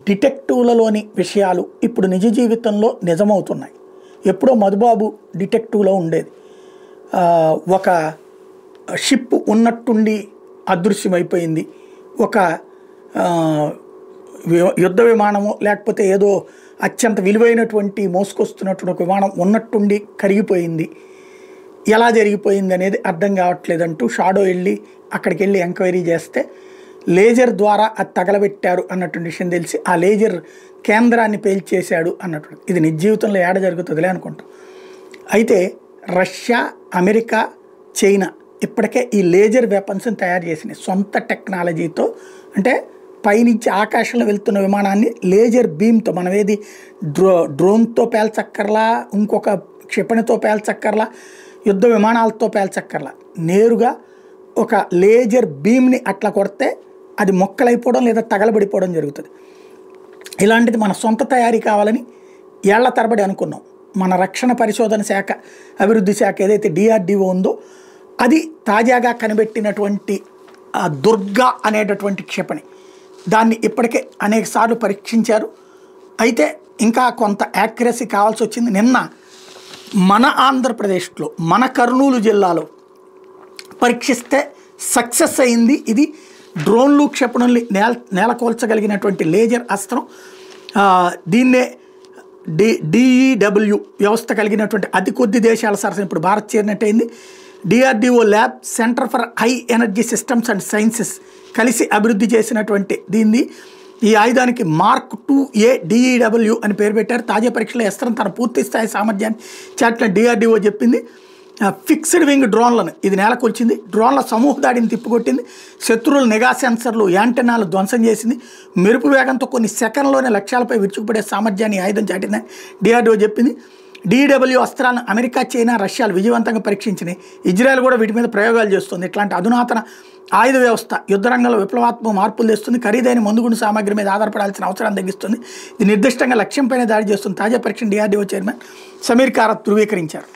డిటెక్టివ్లలోని విషయాలు ఇప్పుడు నిజ జీవితంలో నిజమవుతున్నాయి. ఎప్పుడో మధుబాబు డిటెక్టివ్లో ఉండేది. ఒక షిప్ ఉన్నట్టుండి అదృశ్యమైపోయింది, ఒక యుద్ధ విమానము లేకపోతే ఏదో అత్యంత విలువైనటువంటి మోసుకొస్తున్నటువంటి ఒక విమానం ఉన్నట్టుండి కరిగిపోయింది, ఎలా జరిగిపోయింది అనేది అర్థం కావట్లేదంటూ షాడో వెళ్ళి అక్కడికి వెళ్ళి ఎంక్వైరీ చేస్తే లేజర్ ద్వారా అది తగలబెట్టారు అన్నటువంటి విషయం తెలిసి ఆ లేజర్ కేంద్రాన్ని పేల్చేశాడు అన్నటువంటి. ఇది నిజ జీవితంలో ఏడ జరుగుతుందిలే అనుకుంటాం. అయితే రష్యా, అమెరికా, చైనా ఇప్పటికే ఈ లేజర్ వెపన్స్ని తయారు చేసినాయి సొంత టెక్నాలజీతో. అంటే పైనుంచి ఆకాశంలో వెళ్తున్న విమానాన్ని లేజర్ బీమ్తో, మనం ఏది డ్రోన్తో పేల్చక్కర్లా, ఇంకొక క్షిపణితో పేల్చక్కర్లా, యుద్ధ విమానాలతో పేల్చక్కర్లా, నేరుగా ఒక లేజర్ బీమ్ని అట్లా కొడితే అది మొక్కలైపోవడం లేదా తగలబడిపోవడం జరుగుతుంది. ఇలాంటిది మన సొంత తయారీ కావాలని ఏళ్ల తరబడి అనుకున్నాం. మన రక్షణ పరిశోధన శాఖ, అభివృద్ధి శాఖ ఏదైతే DRDO ఉందో అది తాజాగా కనిపెట్టినటువంటి దుర్గా అనేటటువంటి క్షిపణి, దాన్ని ఇప్పటికే అనేక సార్లు పరీక్షించారు. అయితే ఇంకా కొంత యాక్యురసీ కావాల్సి వచ్చింది. నిన్న మన ఆంధ్రప్రదేశ్లో మన కర్నూలు జిల్లాలో పరీక్షిస్తే సక్సెస్ అయింది. ఇది డ్రోన్లు, క్షిపణుల్ని నేలకోల్చగలిగినటువంటి లేజర్ అస్త్రం. దీన్నే DEW వ్యవస్థ కలిగినటువంటి అతి కొద్ది దేశాల సరసన ఇప్పుడు భారత్ చేరినట్టయింది. DRDO lab, centre for high energy systems and sciences కలిసి అభివృద్ధి చేసినటువంటి దీన్ని, ఈ ఆయుధానికి Mark 2A DEW అని పేరు పెట్టారు. తాజా పరీక్షలో అస్త్రం తన పూర్తి స్థాయి సామర్థ్యాన్ని చాటిన DRDO చెప్పింది. ఫిక్స్డ్ వింగ్ డ్రోన్లను ఇది నేలకొల్చింది. డ్రోన్ల సమూహ దాడిని తిప్పికొట్టింది. శత్రువుల నిఘా సెన్సర్లు, యాంటెనాలు ధ్వంసం చేసింది. మెరుపు వేగంతో కొన్ని సెకండ్లోనే లక్ష్యాలపై విరుచుకుపడే సామర్థ్యాన్ని ఆయుధం చాటిందని DRDO చెప్పింది. DEW అస్త్రాలను అమెరికా, చైనా, రష్యాలు విజయవంతంగా పరీక్షించినాయి. ఇజ్రాయెల్ కూడా వీటి మీద ప్రయోగాలు చేస్తుంది. ఇట్లాంటి అధునాతన ఆయుధ వ్యవస్థ యుద్ధ రంగంలో విప్లవాత్మక మార్పులు తెస్తుంది. ఖరీదైన మందుగుండు సామాగ్రి మీద ఆధారపడాల్సిన అవసరాన్ని తగ్గిస్తుంది. ఇది నిర్దిష్టంగా లక్ష్యంపైనే దాడి చేస్తుంది. తాజా పరీక్షను DRDO చైర్మన్ సమీర్ కారత్ ధృవీకరించారు.